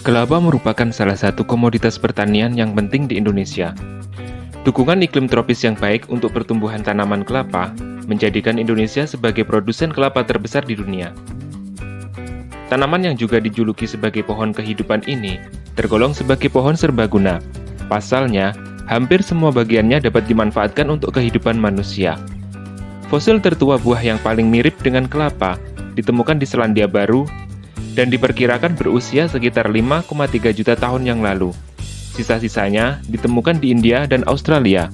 Kelapa merupakan salah satu komoditas pertanian yang penting di Indonesia. Dukungan iklim tropis yang baik untuk pertumbuhan tanaman kelapa menjadikan Indonesia sebagai produsen kelapa terbesar di dunia. Tanaman yang juga dijuluki sebagai pohon kehidupan ini tergolong sebagai pohon serbaguna. Pasalnya, hampir semua bagiannya dapat dimanfaatkan untuk kehidupan manusia. Fosil tertua buah yang paling mirip dengan kelapa ditemukan di Selandia Baru dan diperkirakan berusia sekitar 5,3 juta tahun yang lalu. Sisa-sisanya ditemukan di India dan Australia.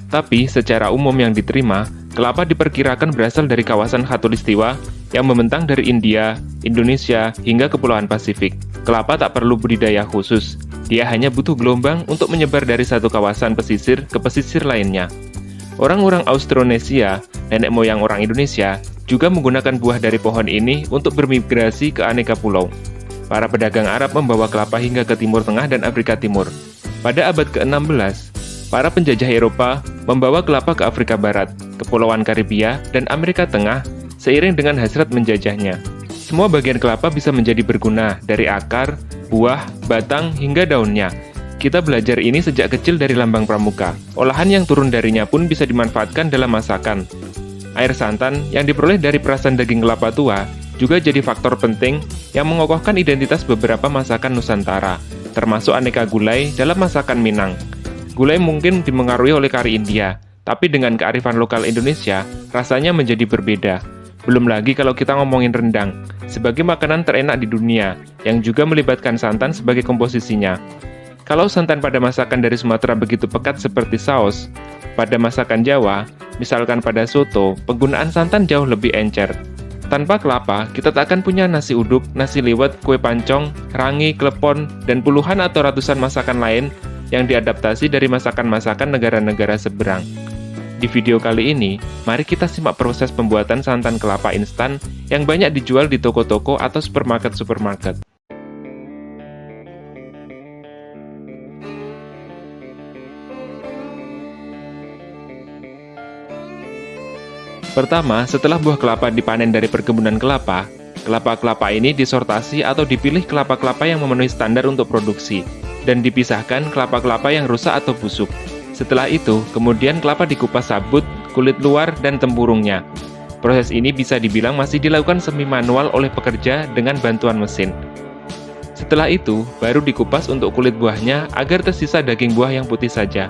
Tapi secara umum yang diterima, kelapa diperkirakan berasal dari kawasan khatulistiwa yang membentang dari India, Indonesia, hingga Kepulauan Pasifik. Kelapa tak perlu budidaya khusus, dia hanya butuh gelombang untuk menyebar dari satu kawasan pesisir ke pesisir lainnya. Orang-orang Austronesia, nenek moyang orang Indonesia, juga menggunakan buah dari pohon ini untuk bermigrasi ke aneka pulau. Para pedagang Arab membawa kelapa hingga ke Timur Tengah dan Afrika Timur. Pada abad ke-16, para penjajah Eropa membawa kelapa ke Afrika Barat, Kepulauan Karibia, dan Amerika Tengah seiring dengan hasrat menjajahnya. Semua bagian kelapa bisa menjadi berguna, dari akar, buah, batang, hingga daunnya. Kita belajar ini sejak kecil dari lambang pramuka. Olahan yang turun darinya pun bisa dimanfaatkan dalam masakan. Air santan yang diperoleh dari perasan daging kelapa tua juga jadi faktor penting yang mengokohkan identitas beberapa masakan Nusantara, termasuk aneka gulai dalam masakan Minang. Gulai mungkin dimengaruhi oleh kari India, tapi dengan kearifan lokal Indonesia, rasanya menjadi berbeda. Belum lagi kalau kita ngomongin rendang, sebagai makanan terenak di dunia, yang juga melibatkan santan sebagai komposisinya. Kalau santan pada masakan dari Sumatera begitu pekat seperti saus, pada masakan Jawa, misalkan pada soto, penggunaan santan jauh lebih encer. Tanpa kelapa, kita tak akan punya nasi uduk, nasi liwet, kue pancong, rangi, klepon, dan puluhan atau ratusan masakan lain yang diadaptasi dari masakan-masakan negara-negara seberang. Di video kali ini, mari kita simak proses pembuatan santan kelapa instan yang banyak dijual di toko-toko atau supermarket-supermarket. Pertama, setelah buah kelapa dipanen dari perkebunan kelapa, kelapa-kelapa ini disortasi atau dipilih kelapa-kelapa yang memenuhi standar untuk produksi, dan dipisahkan kelapa-kelapa yang rusak atau busuk. Setelah itu, kemudian kelapa dikupas sabut, kulit luar, dan tempurungnya. Proses ini bisa dibilang masih dilakukan semi-manual oleh pekerja dengan bantuan mesin. Setelah itu, baru dikupas untuk kulit buahnya agar tersisa daging buah yang putih saja.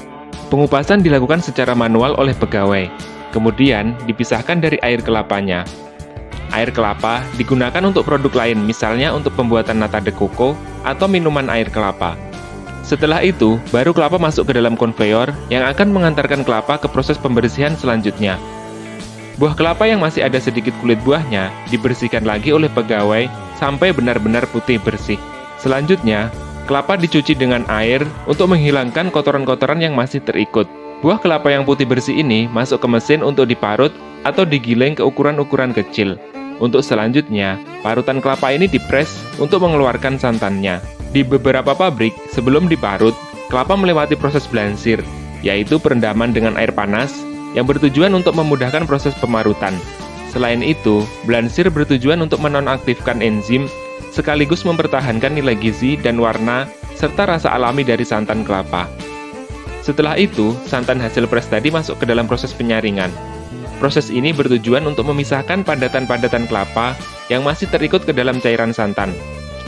Pengupasan dilakukan secara manual oleh pegawai. Kemudian dipisahkan dari air kelapanya. Air kelapa digunakan untuk produk lain, misalnya untuk pembuatan nata de coco atau minuman air kelapa. Setelah itu, baru kelapa masuk ke dalam konveyor yang akan mengantarkan kelapa ke proses pembersihan selanjutnya. Buah kelapa yang masih ada sedikit kulit buahnya dibersihkan lagi oleh pegawai sampai benar-benar putih bersih. Selanjutnya, kelapa dicuci dengan air untuk menghilangkan kotoran-kotoran yang masih terikut. Buah kelapa yang putih bersih ini masuk ke mesin untuk diparut atau digiling ke ukuran-ukuran kecil. Untuk selanjutnya, parutan kelapa ini dipres untuk mengeluarkan santannya. Di beberapa pabrik, sebelum diparut, kelapa melewati proses blansir, yaitu perendaman dengan air panas yang bertujuan untuk memudahkan proses pemarutan. Selain itu, blansir bertujuan untuk menonaktifkan enzim, sekaligus mempertahankan nilai gizi dan warna, serta rasa alami dari santan kelapa. Setelah itu, santan hasil pres tadi masuk ke dalam proses penyaringan. Proses ini bertujuan untuk memisahkan padatan-padatan kelapa yang masih terikut ke dalam cairan santan.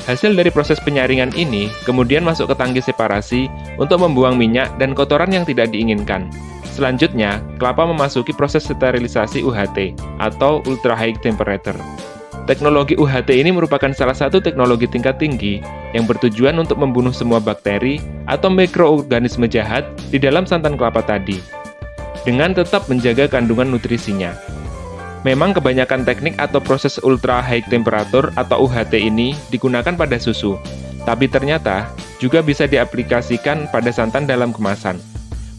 Hasil dari proses penyaringan ini kemudian masuk ke tangki separasi untuk membuang minyak dan kotoran yang tidak diinginkan. Selanjutnya, kelapa memasuki proses sterilisasi UHT atau Ultra High Temperature. Teknologi UHT ini merupakan salah satu teknologi tingkat tinggi yang bertujuan untuk membunuh semua bakteri atau mikroorganisme jahat di dalam santan kelapa tadi, dengan tetap menjaga kandungan nutrisinya. Memang kebanyakan teknik atau proses ultra high temperature atau UHT ini digunakan pada susu, tapi ternyata juga bisa diaplikasikan pada santan dalam kemasan.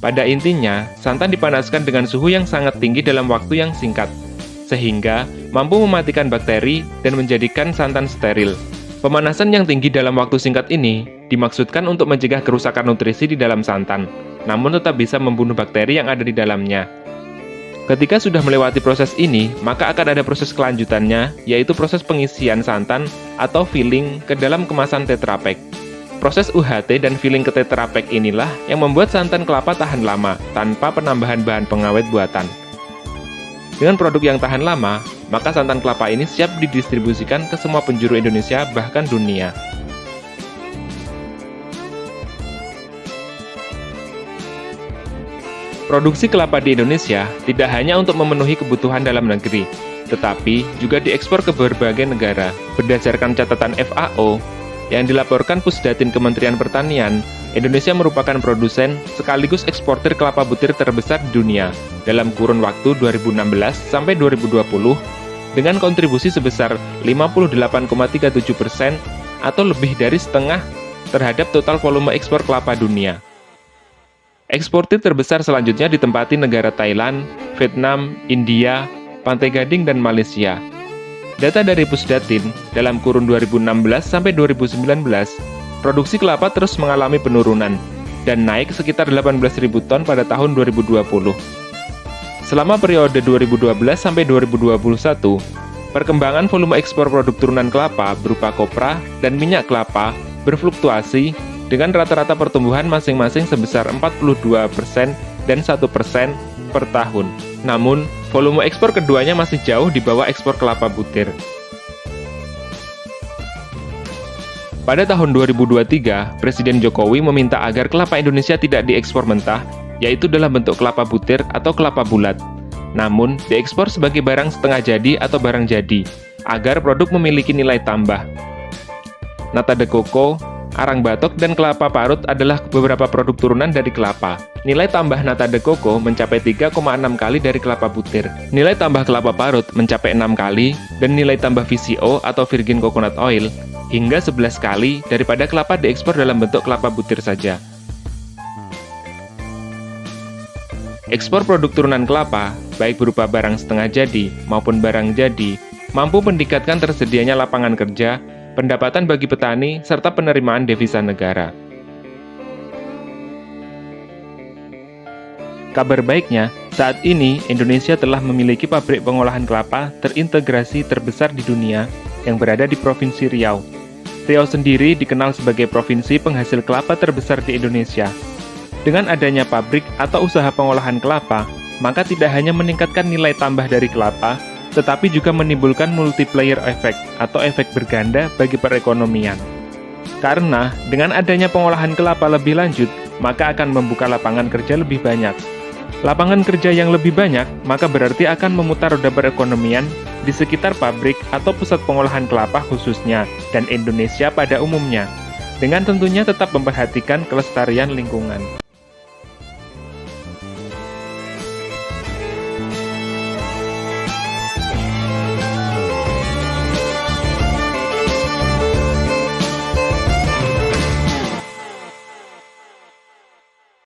Pada intinya, santan dipanaskan dengan suhu yang sangat tinggi dalam waktu yang singkat, sehingga mampu mematikan bakteri dan menjadikan santan steril. Pemanasan yang tinggi dalam waktu singkat ini dimaksudkan untuk mencegah kerusakan nutrisi di dalam santan, namun tetap bisa membunuh bakteri yang ada di dalamnya. Ketika sudah melewati proses ini, maka akan ada proses kelanjutannya, yaitu proses pengisian santan atau filling ke dalam kemasan Tetra Pak. Proses UHT dan filling ke Tetra Pak inilah yang membuat santan kelapa tahan lama tanpa penambahan bahan pengawet buatan. Dengan produk yang tahan lama, maka santan kelapa ini siap didistribusikan ke semua penjuru Indonesia bahkan dunia. Produksi kelapa di Indonesia tidak hanya untuk memenuhi kebutuhan dalam negeri, tetapi juga diekspor ke berbagai negara. Berdasarkan catatan FAO, yang dilaporkan Pusdatin Kementerian Pertanian, Indonesia merupakan produsen sekaligus eksportir kelapa butir terbesar di dunia dalam kurun waktu 2016 sampai 2020 dengan kontribusi sebesar 58,37% atau lebih dari setengah terhadap total volume ekspor kelapa dunia. Eksportir terbesar selanjutnya ditempati negara Thailand, Vietnam, India, Pantai Gading, dan Malaysia. Data dari Pusdatin, dalam kurun 2016 sampai 2019, produksi kelapa terus mengalami penurunan dan naik sekitar 18.000 ton pada tahun 2020. Selama periode 2012 sampai 2021, perkembangan volume ekspor produk turunan kelapa berupa kopra dan minyak kelapa berfluktuasi dengan rata-rata pertumbuhan masing-masing sebesar 42% dan 1% per tahun. Namun, volume ekspor keduanya masih jauh di bawah ekspor kelapa butir. Pada tahun 2023, Presiden Jokowi meminta agar kelapa Indonesia tidak diekspor mentah, yaitu dalam bentuk kelapa butir atau kelapa bulat. Namun, diekspor sebagai barang setengah jadi atau barang jadi, agar produk memiliki nilai tambah. Nata de coco, arang batok, dan kelapa parut adalah beberapa produk turunan dari kelapa. Nilai tambah nata de coco mencapai 3,6 kali dari kelapa butir. Nilai tambah kelapa parut mencapai 6 kali, dan nilai tambah VCO atau Virgin Coconut Oil hingga 11 kali daripada kelapa diekspor dalam bentuk kelapa butir saja. Ekspor produk turunan kelapa, baik berupa barang setengah jadi maupun barang jadi, mampu meningkatkan tersedianya lapangan kerja, pendapatan bagi petani, serta penerimaan devisa negara. Kabar baiknya, saat ini Indonesia telah memiliki pabrik pengolahan kelapa terintegrasi terbesar di dunia yang berada di Provinsi Riau. Riau sendiri dikenal sebagai provinsi penghasil kelapa terbesar di Indonesia. Dengan adanya pabrik atau usaha pengolahan kelapa, maka tidak hanya meningkatkan nilai tambah dari kelapa, tetapi juga menimbulkan multiplier effect atau efek berganda bagi perekonomian. Karena dengan adanya pengolahan kelapa lebih lanjut, maka akan membuka lapangan kerja lebih banyak. Lapangan kerja yang lebih banyak, maka berarti akan memutar roda perekonomian di sekitar pabrik atau pusat pengolahan kelapa khususnya, dan Indonesia pada umumnya, dengan tentunya tetap memperhatikan kelestarian lingkungan.